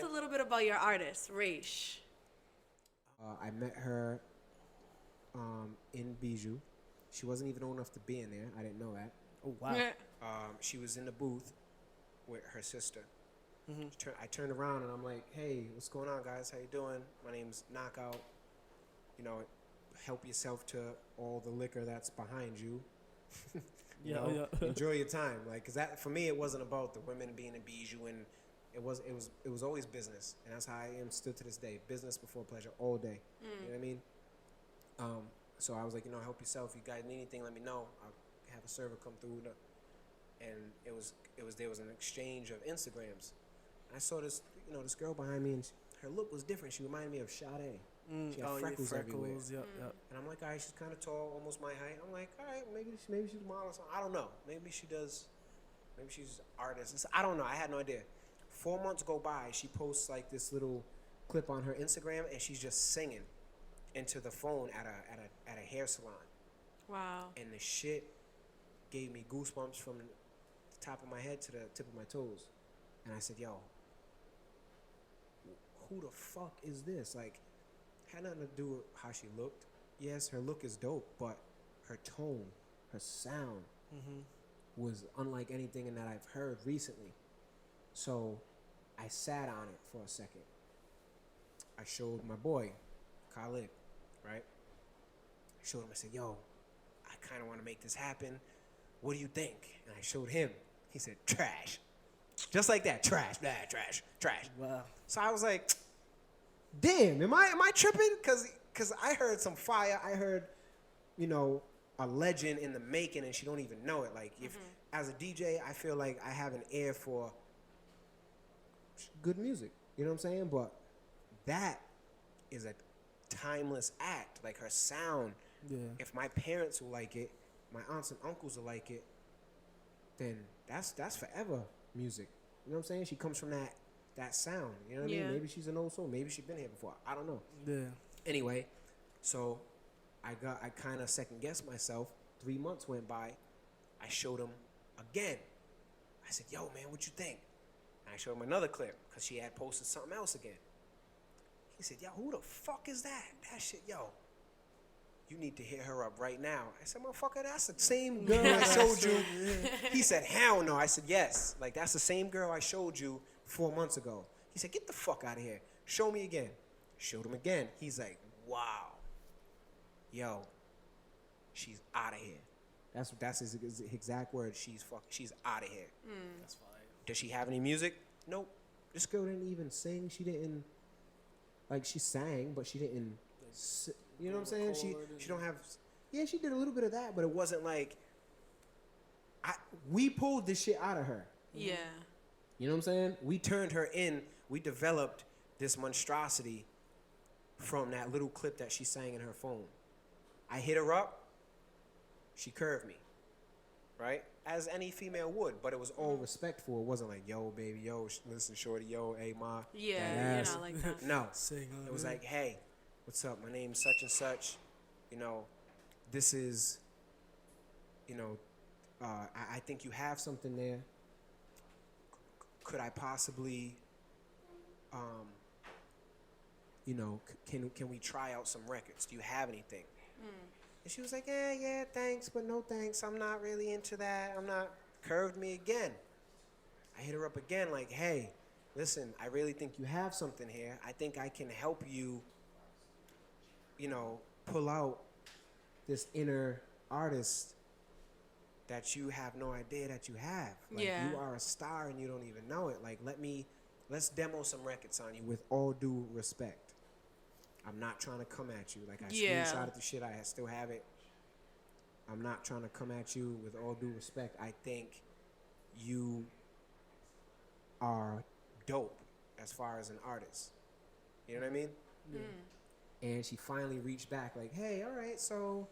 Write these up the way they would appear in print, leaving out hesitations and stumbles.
a little bit about your artist, Raiche. I met her in Bijou. She wasn't even old enough to be in there. I didn't know that. Oh wow. She was in the booth with her sister. I turned around and I'm like, "Hey, what's going on, guys? How you doing? My name's Knockout. You know, help yourself to all the liquor that's behind you. you know, enjoy your time. Like, cause that for me, it wasn't about the women being in Bijou, and it was always business, and that's how I am still to this day. Business before pleasure all day. You know what I mean? So I was like, help yourself. You guys need anything, let me know. I'll have a server come through. And there was an exchange of Instagrams. I saw this girl behind me, and her look was different. She reminded me of Sade. She had freckles everywhere. Yep. And I'm like, all right, she's kind of tall, almost my height. I'm like, all right, maybe she's a model or something. I don't know. Maybe she's an artist. I don't know. I had no idea. 4 months go by, she posts like this little clip on her Instagram, and she's just singing into the phone at a hair salon. Wow. And the shit gave me goosebumps from the top of my head to the tip of my toes. And I said, yo, who the fuck is this? Like, had nothing to do with how she looked. Yes, her look is dope, but her tone, her sound was unlike anything that I've heard recently. So I sat on it for a second. I showed my boy, Khalid, right? I showed him, I said, yo, I kind of want to make this happen. What do you think? And I showed him. He said, trash. Just like that, trash, blah, trash. Wow. So I was like, damn, am I tripping? Cause I heard some fire. I heard, a legend in the making, and she don't even know it. Like, if as a DJ, I feel like I have an ear for good music. You know what I'm saying? But that is a timeless act. Like, her sound. Yeah. If my parents will like it, my aunts and uncles will like it, then that's forever music. You know what I'm saying? She comes from that sound. You know what I mean? Maybe she's an old soul. Maybe she's been here before. I don't know. Yeah. Anyway, so I kind of second guessed myself. 3 months went by. I showed him again. I said, yo, man, what you think? And I showed him another clip because she had posted something else again. He said, yo, who the fuck is that? That shit, yo. You need to hit her up right now. I said, motherfucker, that's the same girl I showed you. He said, hell no. I said, yes. Like, that's the same girl I showed you 4 months ago. He said, get the fuck out of here. Show me again. Showed him again. He's like, wow. Yo, she's out of here. That's his exact word. She's out of here. That's fine. Does she have any music? Nope. This girl didn't even sing. She didn't, like, she sang, but she didn't, you know what I'm saying? She don't have, yeah, she did a little bit of that, but it wasn't like, we pulled this shit out of her. Yeah. You know what I'm saying? We turned her in. We developed this monstrosity from that little clip that she sang in her phone. I hit her up. She curved me, right? As any female would, but it was all respectful. It wasn't like, yo, baby, yo, listen, shorty, yo, hey, ma. Yeah, you're not like that. No. It was like, hey, what's up? My name's such and such. This is, I think you have something there. Could I possibly, can we try out some records? Do you have anything? And she was like, yeah, thanks, but no thanks. I'm not really into that. I'm not. Curved me again. I hit her up again like, hey, listen, I really think you have something here. I think I can help you, pull out this inner artist that you have no idea that you have. Like, you are a star and you don't even know it. Like, let's demo some records on you with all due respect. I'm not trying to come at you. Like, I screenshotted the shit. I still have it. I'm not trying to come at you with all due respect. I think you are dope as far as an artist. You know what I mean? And she finally reached back like, hey, all right, so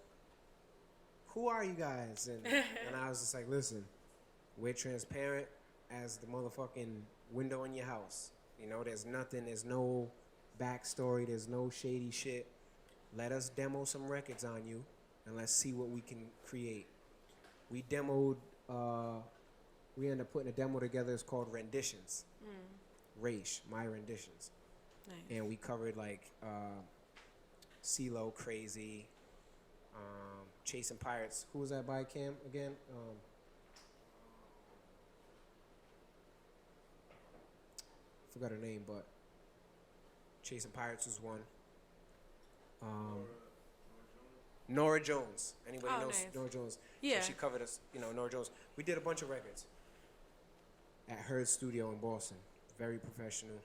who are you guys? And I was just like, listen, we're transparent as the motherfucking window in your house. There's no backstory, there's no shady shit. Let us demo some records on you, and let's see what we can create. We demoed, we ended up putting a demo together. It's called Renditions. Raiche, my renditions. Nice. And we covered like CeeLo, Crazy, Chasing Pirates. Who was that by Cam again? Forgot her name, but Chasing Pirates was one. Nora Jones. Anybody knows nice. Nora Jones? Yeah. So she covered us, Nora Jones. We did a bunch of records at her studio in Boston. Very professional.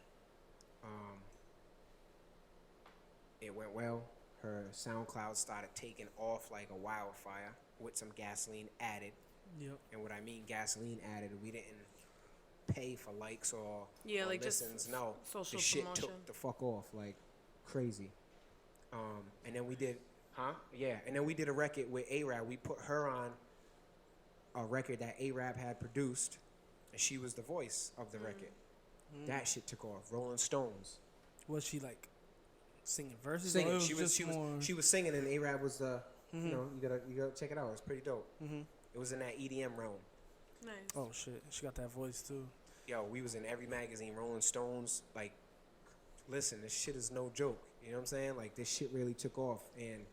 It went well. Her SoundCloud started taking off like a wildfire with some gasoline added. Yep. And what I mean gasoline added, we didn't pay for likes or like listens. just No, social the shit promotion. took the fuck off like crazy. And then we did, and then we did a record with A-Rap. We put her on a record that A-Rap had produced, and she was the voice of the record. That shit took off. Rolling Stones. Was she like singing verses? Singing. Or She was singing, and A-Rap was the. You gotta check it out. It's pretty dope. It was in that EDM realm. Nice. Oh shit, she got that voice too. Yo, we was in every magazine, Rolling Stones. Like, listen, this shit is no joke. You know what I'm saying? Like, this shit really took off, and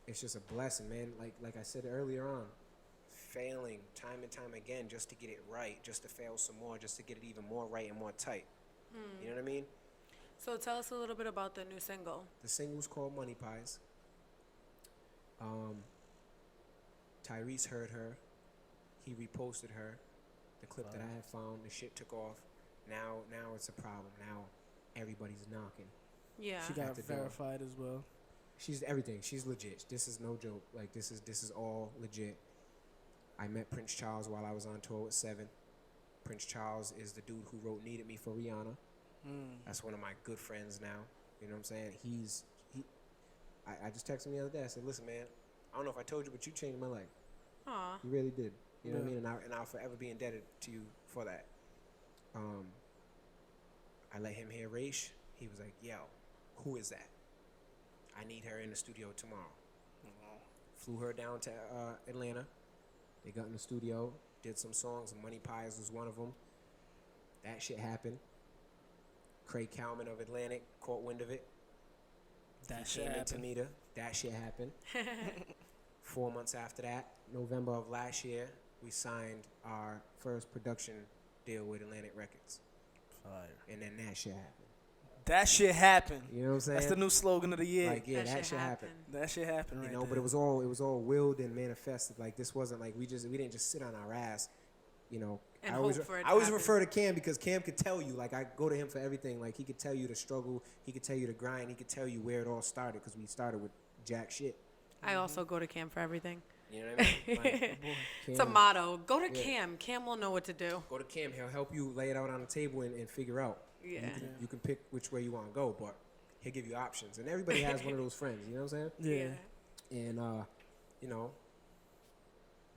it's just a blessing, man. Like I said earlier on, failing time and time again just to get it right, just to fail some more, just to get it even more right and more tight. You know what I mean? So tell us a little bit about the new single. The single's called Money Pies. Tyrese heard her. He reposted her. The clip that I had found, the shit took off. Now it's a problem. Now everybody's knocking. Yeah. She got At the door. verified as well. She's everything. She's legit. This is no joke. Like, this is all legit. I met Prince Charles while I was on tour with Sevyn. Prince Charles is the dude who wrote "Needed Me" for Rihanna. That's one of my good friends now. You know what I'm saying? I just texted him the other day. I said, "Listen, man, I don't know if I told you, but you changed my life. Aw. You really did. You know what I mean? And I'll forever be indebted to you for that." I let him hear Raiche. He was like, "Yo, who is that? I need her in the studio tomorrow." Flew her down to Atlanta. They got in the studio, did some songs. Money Pies was one of them. That shit happened. Craig Cowman of Atlantic caught wind of it. That He shit came into happened. meet her. That shit happened. 4 months after that, November of last year, we signed our first production deal with Atlantic Records. Fire. And then that shit happened. That shit happened. You know what I'm saying? That's the new slogan of the year. Like, yeah, that shit happened. That shit happened, right? You know, but it was all willed and manifested. Like, this wasn't like we didn't just sit on our ass. You know, And I always hope for it to I always happen. refer to Cam because Cam could tell you. Like, I go to him for everything. Like, he could tell you the struggle. He could tell you the grind. He could tell you where it all started because we started with jack shit. I also go to Cam for everything. You know what I mean? Like, It's a motto. Go to Yeah. Cam. Cam will know what to do. go to Cam. He'll help you lay it out on the table and figure out. Yeah. You can pick which way you want to go, but he'll give you options. And everybody has one of those friends. You know what I'm saying? Yeah. And you know,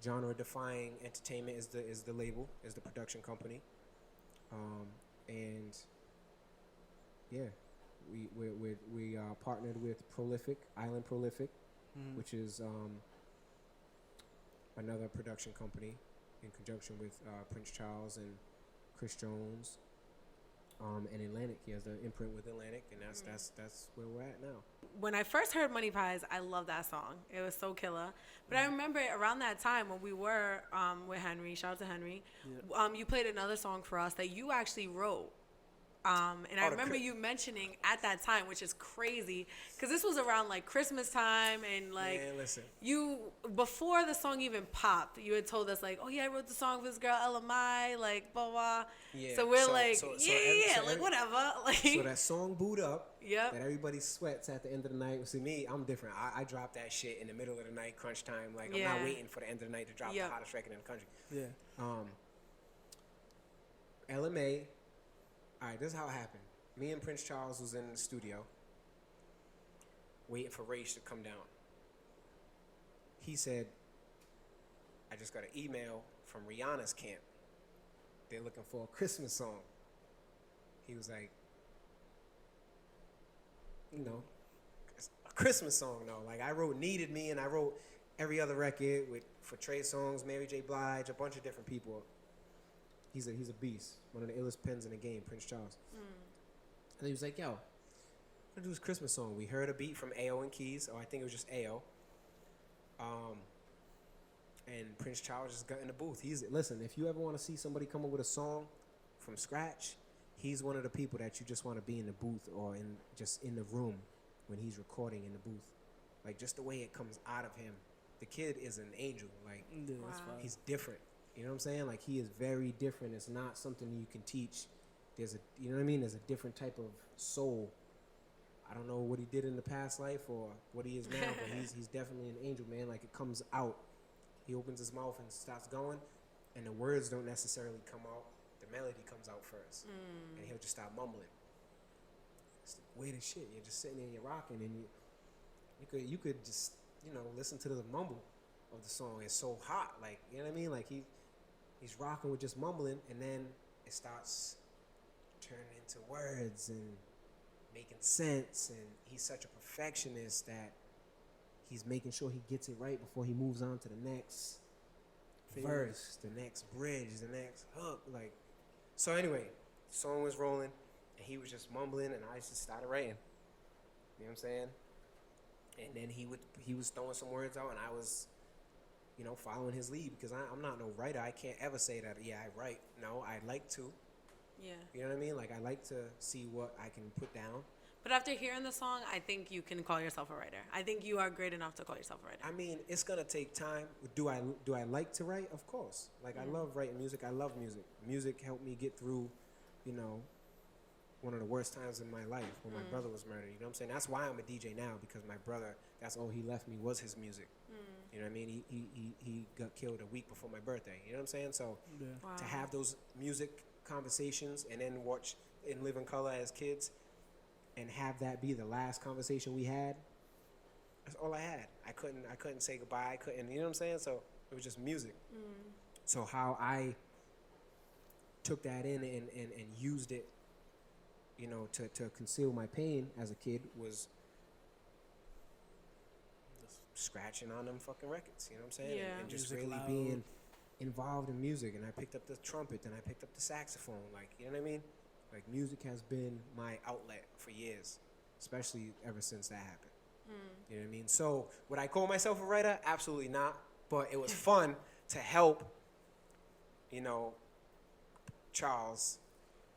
Genre Defying Entertainment is the label, is the production company. And yeah, we partnered with Island Prolific, which is another production company in conjunction with Prince Charles and Chris Jones. And Atlantic, he has the imprint with Atlantic, and that's where we're at now. When I first heard Money Pies, I loved that song. It was so killer. But I remember around that time when we were with Henry, shout out to Henry, you played another song for us that you actually wrote. And I remember you mentioning at that time, which is crazy, because this was around like Christmas time and like Man, listen. you, before the song even popped, you had told us like, oh yeah, I wrote the song for this girl LMI, like blah blah. Yeah. So we're So like, every- like whatever. Like, So that song Boot Up, Yep. that everybody sweats at the end of the night. See, me, I'm different. I drop that shit in the middle of the night, crunch time. Like, I'm not Yeah. waiting for the end of the night to drop Yep. the hottest record in the country. Yeah. LMA, all right, this is how it happened. Me and Prince Charles was in the studio waiting for Raiche to come down. He said, I just got an email from Rihanna's camp. They're looking for a Christmas song. He was like, you know, a Christmas song though. Like, I wrote Needed Me, and I wrote every other record for Trey Songz, Mary J. Blige, a bunch of different people. he's a beast. One of the illest pens in the game, Prince Charles. And he was like, yo, I'm gonna do this Christmas song. We heard a beat from AO and Keys, or I think it was just AO. And Prince Charles just got in the booth. Listen, if you ever want to see somebody come up with a song from scratch, he's one of the people that you just want to be in the booth or just in the room when he's recording in the booth. Like, just the way it comes out of him. The kid is an angel. Like, he's different. You know what I'm saying? Like, he is very different. It's not something you can teach. You know what I mean? There's a different type of soul. I don't know what he did in the past life or what he is now, but he's definitely an angel, man. Like, it comes out. He opens his mouth and starts going, and the words don't necessarily come out. The melody comes out first, and he'll just start mumbling. It's the weirdest shit. You're just sitting there, you're rocking, and you could just, you know, listen to the mumble of the song. It's so hot, like, you know what I mean? Like, he's rocking with just mumbling, and then it starts turning into words and making sense, and he's such a perfectionist that he's making sure he gets it right before he moves on to the next verse, the next bridge, the next hook. Like, so anyway, the song was rolling, and he was just mumbling, and I just started writing. You know what I'm saying? And then he was throwing some words out, and I was, you know, following his lead because I'm not no writer. I can't ever say that, yeah, I write. No, I'd like to. Yeah. You know what I mean? Like, I like to see what I can put down. But after hearing the song, I think you can call yourself a writer. I think you are great enough to call yourself a writer. I mean, it's gonna take time. Do I like to write? Of course. Like, I love writing music. I love music. Music helped me get through, you know, one of the worst times in my life when my brother was murdered. You know what I'm saying? That's why I'm a DJ now, because my brother, that's all he left me was his music. You know what I mean? He got killed a week before my birthday. You know what I'm saying? So to have those music conversations and then watch and live in color as kids and have that be the last conversation we had, that's all I had. I couldn't say goodbye. I couldn't, you know what I'm saying? So it was just music. So how I took that in and used it, you know, to conceal my pain as a kid was just scratching on them fucking records, you know what I'm saying? Yeah. And just Music really loud. being involved in music. And I picked up the trumpet, then I picked up the saxophone, like, you know what I mean? Like, music has been my outlet for years, especially ever since that happened. You know what I mean? So, would I call myself a writer? Absolutely not. But it was fun to help, you know, Charles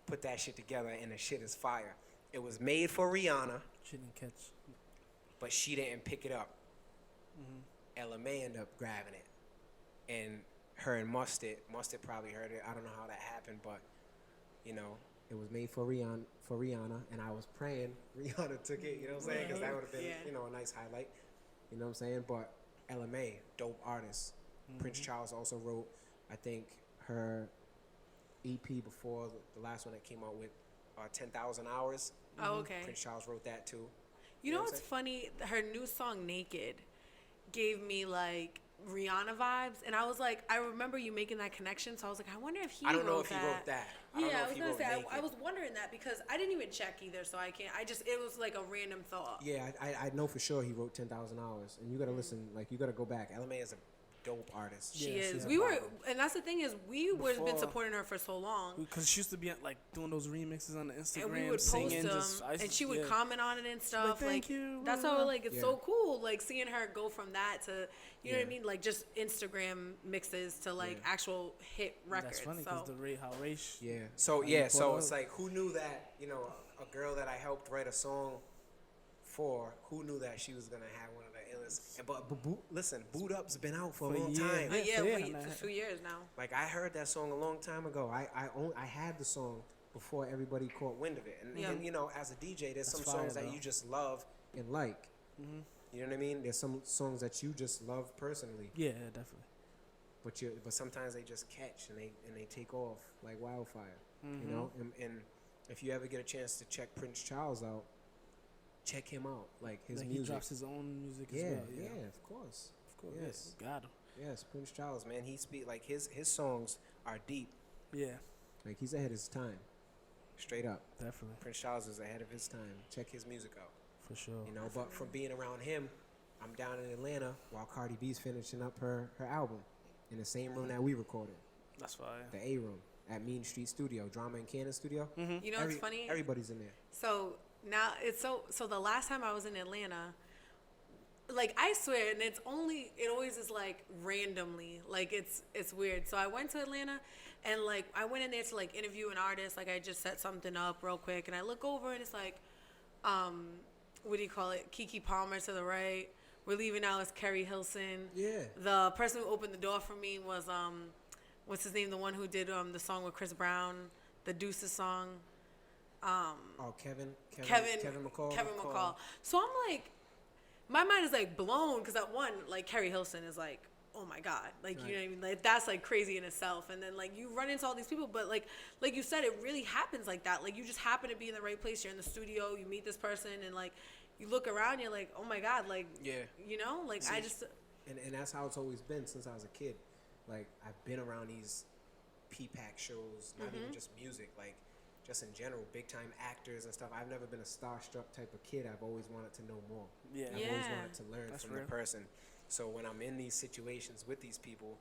put that shit together, and the shit is fire. It was made for Rihanna, She didn't catch. but she didn't pick it up. Ella May ended up grabbing it, and her and Mustard probably heard it. I don't know how that happened, but, you know, it was made for Rihanna, and I was praying Rihanna took it, you know what I'm saying? Because that would have been, you know, a nice highlight, you know what I'm saying? But Ella May, dope artist. Prince Charles also wrote, I think, her EP before the last one that came out with 10,000 Hours. Oh, okay. Prince Charles wrote that too. You know what I'm what's funny? Her new song, Naked, gave me, like, Rihanna vibes, and I was like, I remember you making that connection, so I was like, I wonder if he wrote that. I don't know if he wrote that. I don't know I if was he gonna wrote say, Naked. I was wondering that because I didn't even check either, so I can't. It was like a random thought. Yeah, I know for sure he wrote 10,000 Hours, and you gotta listen, like, you gotta go back. Ella May is a dope artist. She Yeah, is. she's We a were, baller. and that's the thing is, we were been Before- supporting her for so long. Because she used to be like doing those remixes on the Instagram, And we would post singing, them, and she would comment on it and stuff. "Thank you, That's blah, how blah." like it's so cool. Like seeing her go from that to, you know what I mean, like just Instagram mixes to like actual hit records. That's funny so because how Raiche. Yeah. So you so pull it's up. like, who knew that, you know, a girl that I helped write a song for, who knew that she was gonna have one of the illest? But listen, Boot Up's been out for a For long years. time. for 2 years now. Like, I heard that song a long time ago. I had the song before everybody caught wind of it. And you know, as a DJ, there's some fire, songs that though. you just love and like. You know what I mean? There's some songs that you just love personally, Yeah, definitely. but sometimes they just catch and they take off like wildfire. You know, and if you ever get a chance to check Prince Charles out, check him out. Like his Like music. he drops his own music as Yeah, well. yeah, of course. Of course. Yes. Got him. Yes, Prince Charles, man. He speak like his songs are deep. Yeah, Like, he's ahead of his time. Straight up. definitely. Prince Charles is ahead of his time. Check his music out. For sure. You know, but from being around him, I'm down in Atlanta while Cardi B's finishing up her album in the same room that we recorded, That's fire. the A room. at Mean Street Studio, Drama and Cannon Studio. Mm-hmm. You know what's funny? Everybody's in there. So now it's so the last time I was in Atlanta, like I swear, and it always is like randomly, like it's weird. So I went to Atlanta, and like I went in there to like interview an artist, like I just set something up real quick, and I look over and it's like, what do you call it? Keke Palmer to the right. We're leaving now is Kerry Hilson. Yeah. The person who opened the door for me was what's his name? The one who did the song with Chris Brown, the Deuces song. Kevin McCall. Kevin McCall. So I'm like, my mind is like blown because at one, like Kerry Hilson is like, oh my God, like you know what I mean? Like that's like crazy in itself. And then like you run into all these people, but like you said, it really happens like that. Like you just happen to be in the right place. You're in the studio, you meet this person, and like you look around, you're like, oh my God, like you know, like I just. And that's how it's always been since I was a kid. Like I've been around these P-Pack shows, not even just music, like just in general, big time actors and stuff. I've never been a starstruck type of kid. I've always wanted to know more. Yeah. I've always wanted to learn from real. the person. So when I'm in these situations with these people,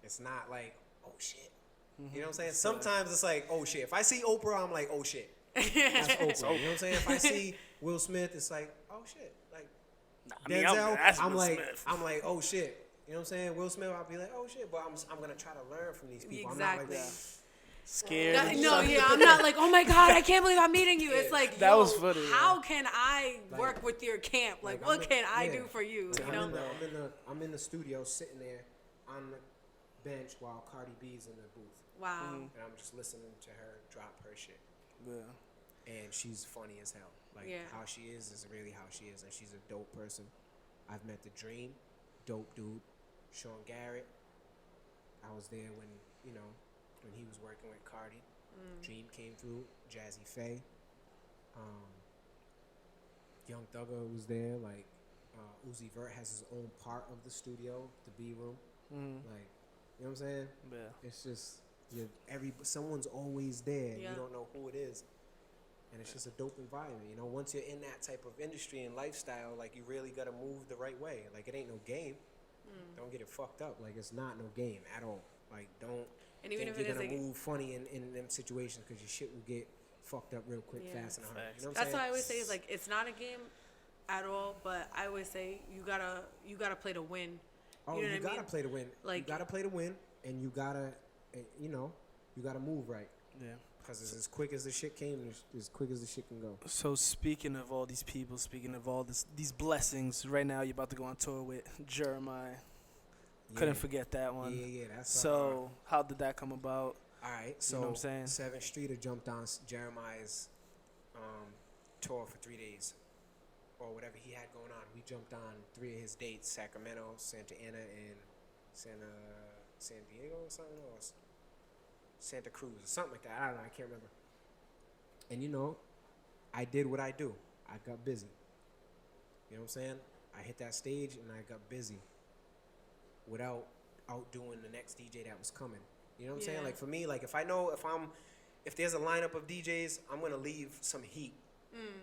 it's not like, oh shit. You know what I'm saying? Sometimes it's like, oh shit. If I see Oprah, I'm like, oh shit. That's Oprah. You know what I'm saying? If I see Will Smith, it's like, oh shit. Like Denzel, I'm like, oh shit. You know what I'm saying? Will Smith, I'll be like, oh shit. But I'm gonna try to learn from these people. Exactly. I'm not like Scared. I'm not like, oh my God, I can't believe I'm meeting you. It's like, that was funny. How can I work with your camp? Like what can I do for you? Like, you know? I'm in the studio sitting there on the bench while Cardi B's in the booth. Wow. And I'm just listening to her drop her shit. Yeah. And she's funny as hell. Like how she is really how she is, and she's a dope person. I've met The Dream, dope dude. Sean Garrett. I was there when he was working with Cardi. Dream came through. Jazzy Faye. Young Thugger was there. Like Uzi Vert has his own part of the studio, the B room. Like, you know what I'm saying? Yeah. It's just someone's always there. Yeah. You don't know who it is. And it's just a dope environment. You know, once you're in that type of industry and lifestyle, like you really gotta move the right way. Like it ain't no game. Don't get it fucked up. Like it's not no game at all. Like don't and even think if you're it gonna is move funny in them situations because your shit will get fucked up real quick, fast and hard. You know what I'm That's saying? why I always say is like it's not a game at all, but I always say you gotta play to win. Oh, you know you gotta play to win. Like you gotta play to win, and you gotta move right. Yeah. Because as quick as the shit came, as quick as the shit can go. So speaking of all these people, speaking of all these blessings, right now you're about to go on tour with Jeremiah. Couldn't forget that one. Yeah, that's so. How did that come about? All right, so you know what I'm saying? 7th Street had jumped on Jeremiah's tour for 3 days, or whatever he had going on. We jumped on 3 of his dates: Sacramento, Santa Ana, and San Diego or something, or Santa Cruz or something like that. I don't know. I can't remember. And I did what I do. I got busy. You know what I'm saying? I hit that stage and I got busy without outdoing the next DJ that was coming. You know what I'm saying? Like for me, like if there's a lineup of DJs, I'm gonna leave some heat.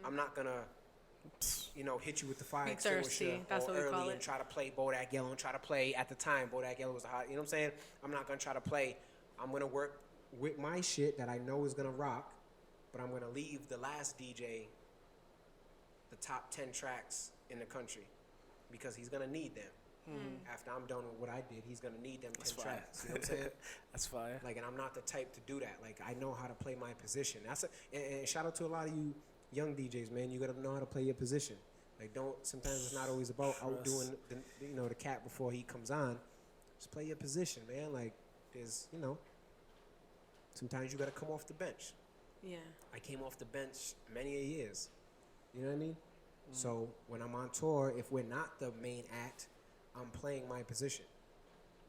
I'm not gonna, hit you with the fire extinguisher That's what we call early it. and try to play Bodak Yellow and try to play at the time. Bodak Yellow was hot. You know what I'm saying? I'm not gonna try to play. I'm gonna work with my shit that I know is gonna rock, but I'm gonna leave the last DJ the top 10 tracks in the country because he's gonna need them. After I'm done with what I did, he's gonna need them 10 tracks. You know what I'm saying? That's fire. Like, and I'm not the type to do that. Like, I know how to play my position. And shout out to a lot of you young DJs, man. You gotta know how to play your position. Like, sometimes it's not always about outdoing the cat before he comes on. Just play your position, man. Like, there's, sometimes you gotta come off the bench. Yeah. I came off the bench many a years. You know what I mean? So when I'm on tour, if we're not the main act, I'm playing my position.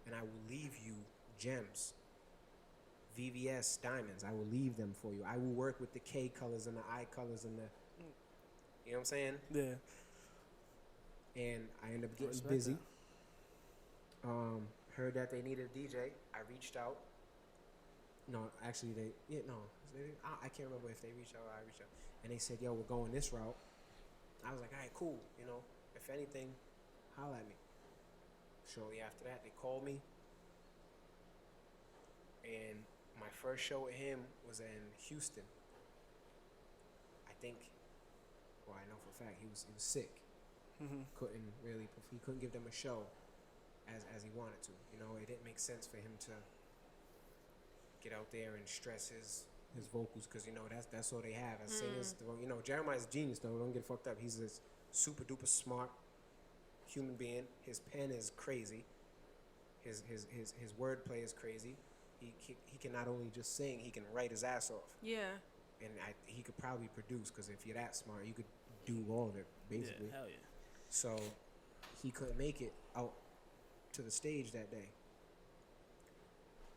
And I will leave you gems. VVS diamonds. I will leave them for you. I will work with the K colors and the I colors and the... You know what I'm saying? Yeah. And I end up getting busy. Heard that they needed a DJ. I reached out. No, actually I can't remember if they reached out or I reached out. And they said, yo, we're going this route. I was like, all right, cool. If anything, holla at me. Shortly after that, they called me. And my first show with him was in Houston. I think, well, I know for a fact he was sick. He couldn't give them a show as he wanted to. You know, it didn't make sense for him to get out there and stress his vocals, because you know that's all they have as singers. You know, Jeremiah's a genius though. Don't get fucked up. He's a super duper smart human being. His pen is crazy. His wordplay is crazy. He can not only just sing, he can write his ass off. Yeah. And he could probably produce, because if you're that smart, you could do all of it basically. Yeah, hell yeah. So he couldn't make it out to the stage that day.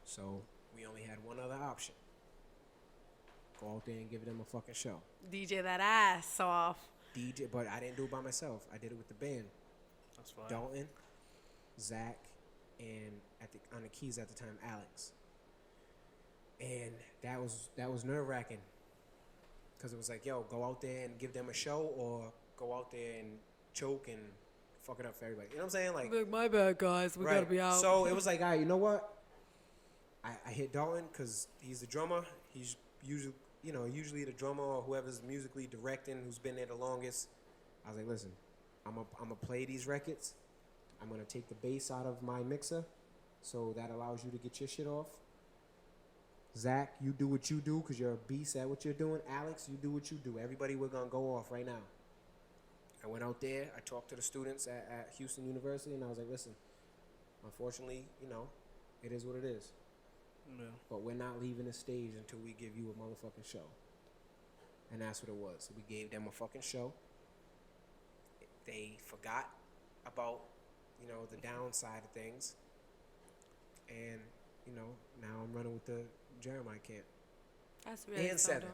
So we only had one other option. Go out there and give them a fucking show. DJ that ass off. But I didn't do it by myself. I did it with the band. That's fine. Dalton, Zach, and on the keys at the time, Alex. And that was nerve-wracking, because it was like, yo, go out there and give them a show, or go out there and choke and fuck it up for everybody. You know what I'm saying? Like, my bad, guys. We gotta be out. So it was like, all right, you know what? I hit Dalton because he's the drummer. He's usually the drummer or whoever's musically directing, who's been there the longest. I was like, listen, I'm gonna play these records. I'm gonna take the bass out of my mixer, so that allows you to get your shit off. Zach, you do what you do because you're a beast at what you're doing. Alex, you do what you do. Everybody, we're gonna go off right now. I went out there. I talked to the students at Houston University, and I was like, listen, unfortunately, you know, it is what it is. Yeah. But we're not leaving the stage until we give you a motherfucking show. And that's what it was. So we gave them a fucking show. They forgot about, you know, the downside of things. And, you know, now I'm running with the Jeremiah camp. That's really and so Sevyn. dope.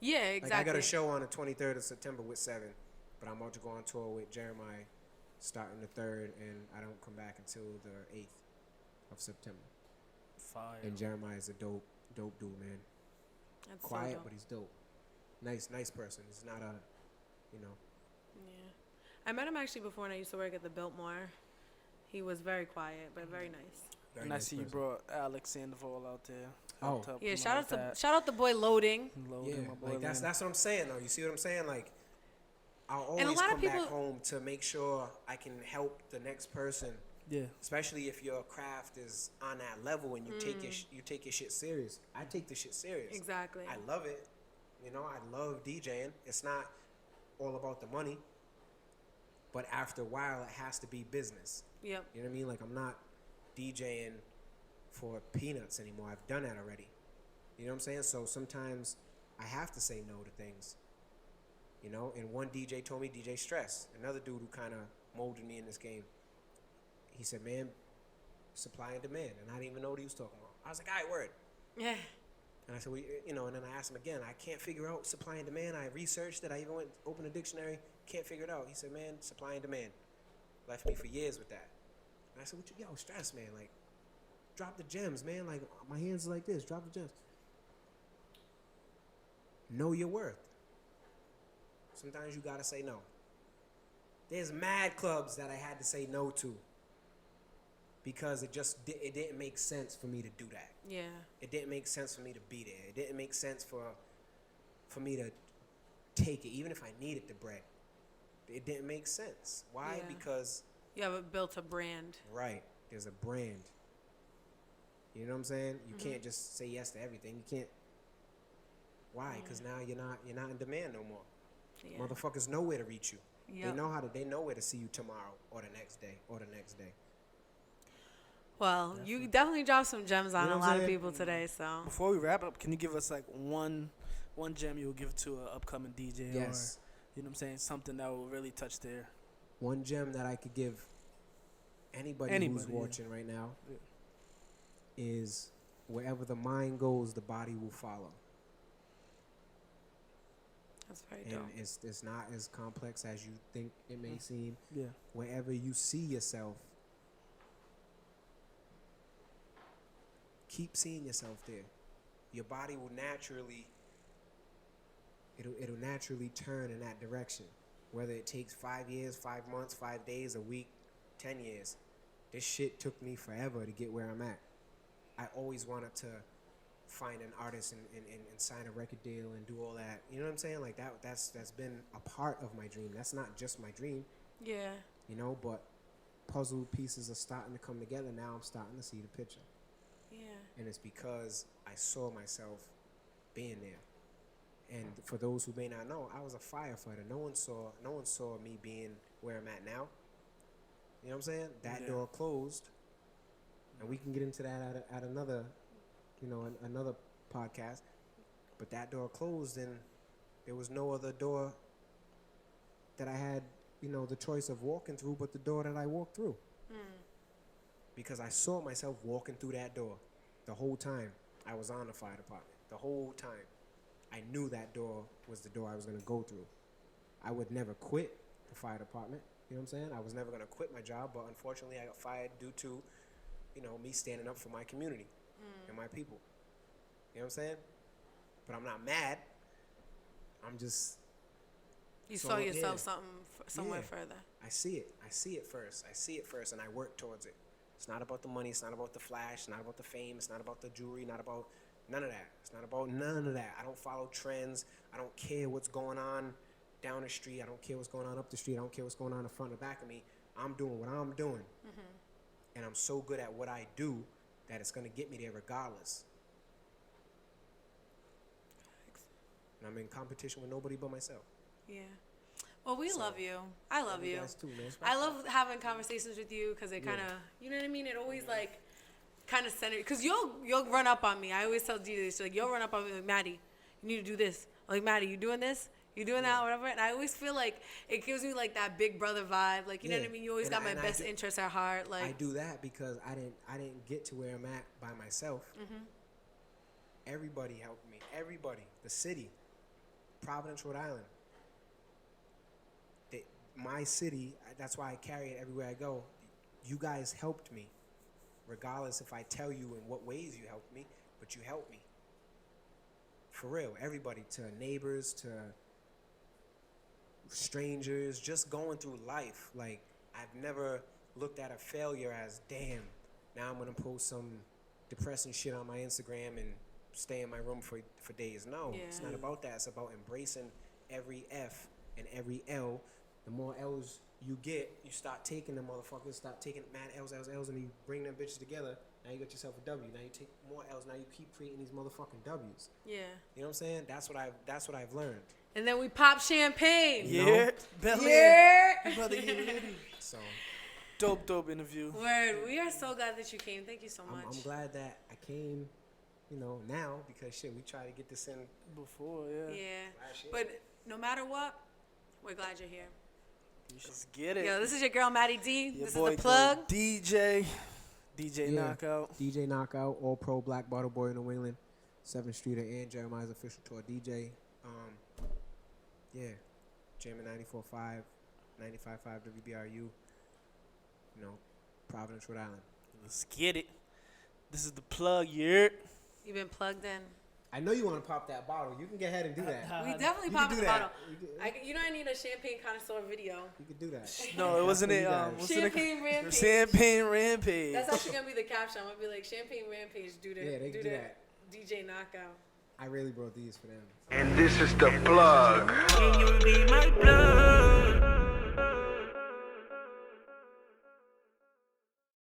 Yeah, exactly. Like, I got a show on the 23rd of September with Sevyn, but I'm about to go on tour with Jeremiah starting the 3rd, and I don't come back until the 8th of September. Fire. And Jeremiah is a dope dude, man. That's Quiet, so dope. but he's dope. Nice person. He's not a, you know. Yeah. I met him actually before when I used to work at the Biltmore. He was very quiet, but very nice. Very And nice I see you person. brought Alex Sandoval out there. Oh. Helped Yeah, promote that. shout out the boy Loading. Loading Yeah, my boy like that's Lynn. what I'm saying though. You see what I'm saying? Like, I'll And a always lot of come back people- home to make sure I can help the next person. Yeah. Especially if your craft is on that level and you take your shit serious. I take this shit serious. Exactly. I love it. You know, I love DJing. It's not all about the money, but after a while, it has to be business. Yep. You know what I mean? Like, I'm not DJing for peanuts anymore. I've done that already. You know what I'm saying? So sometimes I have to say no to things. You know, and one DJ told me, DJ Stress, another dude who kind of molded me in this game. He said, man, supply and demand. And I didn't even know what he was talking about. I was like, all right, word. Yeah. And I said, well, you know, and then I asked him again, I can't figure out supply and demand. I researched it. I even went open a dictionary. Can't figure it out. He said, man, supply and demand. Left me for years with that. And I said, yo, Stress, man, like, drop the gems, man. Like, my hands are like this. Drop the gems. Know your worth. Sometimes you got to say no. There's mad clubs that I had to say no to because it didn't make sense for me to do that. Yeah. It didn't make sense for me to be there. It didn't make sense for me to take it, even if I needed the bread. It didn't make sense. Why? Yeah. Because You haven't built a brand. right, there's a brand. You know what I'm saying? You can't just say yes to everything. You can't. Why? Because now you're not in demand no more. Yeah. Motherfuckers know where to reach you. Yep. They know where to see you tomorrow or the next day or the next day. Well, you definitely dropped some gems on You know a what I'm lot of saying? people today, so. Before we wrap up, can you give us like one gem you'll give to an upcoming DJ? Yes. Or, you know what I'm saying? Something that will really touch their. One gem that I could give anybody who's watching right now is wherever the mind goes, the body will follow. That's very And dope. it's not as complex as you think it may seem. Yeah. Wherever you see yourself, keep seeing yourself there. Your body will naturally it'll naturally turn in that direction. Whether it takes 5 years, 5 months, 5 days, a week, 10 years. This shit took me forever to get where I'm at. I always wanted to find an artist and sign a record deal and do all that. You know what I'm saying? Like that's been a part of my dream. That's not just my dream. Yeah. You know, but puzzle pieces are starting to come together. Now I'm starting to see the picture. Yeah. And it's because I saw myself being there. And for those who may not know, I was a firefighter. No one saw me being where I'm at now. You know what I'm saying? That door closed. And we can get into that at another, another podcast. But that door closed, and there was no other door that I had, the choice of walking through, but the door that I walked through. Because I saw myself walking through that door the whole time I was on the fire department. The whole time. I knew that door was the door I was going to go through. I would never quit the fire department. You know what I'm saying? I was never going to quit my job, but unfortunately I got fired due to, me standing up for my community and my people. You know what I'm saying? But I'm not mad. I'm just... You saw yourself somewhere further. I see it first, and I work towards it. It's not about the money. It's not about the flash. It's not about the fame. It's not about the jewelry. Not about none of that. It's not about none of that. I don't follow trends. I don't care what's going on down the street. I don't care what's going on up the street. I don't care what's going on in front and back of me. I'm doing what I'm doing. And I'm so good at what I do that it's going to get me there regardless. And I'm in competition with nobody but myself. Yeah. Well, we love you. I love you. Guys too, man. I love having conversations with you because it kind of, you know what I mean? It always like kind of centered. Because you'll run up on me. I always tell Jesus, like, you'll run up on me like, Maddie, you need to do this. Like, Maddie, you doing this? You doing that, whatever. And I always feel like it gives me like that big brother vibe. Like, you know what I mean? You always got my best interests at heart. Like, I do that because I didn't get to where I'm at by myself. Everybody helped me. Everybody. The city. Providence, Rhode Island. My city, that's why I carry it everywhere I go. You guys helped me. Regardless if I tell you in what ways you helped me, but you helped me. For real. Everybody. To neighbors, to strangers, just going through life. Like, I've never looked at a failure as, damn, now I'm going to post some depressing shit on my Instagram and stay in my room for days. No, it's not about that. It's about embracing every F and every L. The more L's you get, you start taking them motherfuckers, start taking mad L's, and you bring them bitches together. Now you got yourself a W. Now you take more L's. Now you keep creating these motherfucking W's. Yeah. You know what I'm saying? That's what I've learned. And then we pop champagne. Yeah. Brother, so dope interview. Word. We are so glad that you came. Thank you so much. I'm glad that I came, now, because shit, we tried to get this in before, Yeah. But no matter what, we're glad you're here. Let's get it. Yo, this is your girl, Maddie D. Your this boy, is the plug. DJ Knockout. DJ Knockout, all pro black bottle boy in New England. 7th Street and Jeremiah's official tour DJ. Jamming 94.5, 95.5 WBRU. Providence, Rhode Island. Let's get it. This is the plug, You've been plugged in. I know you want to pop that bottle. You can go ahead and do that. We definitely pop the bottle. I need a champagne connoisseur video. You could do that. No, it wasn't it. Champagne Rampage. Champagne Rampage. That's actually going to be the caption. I'm going to be like, Champagne Rampage, do they do that. DJ Knockout. I really brought these for them. And this is the plug. Can you be my plug?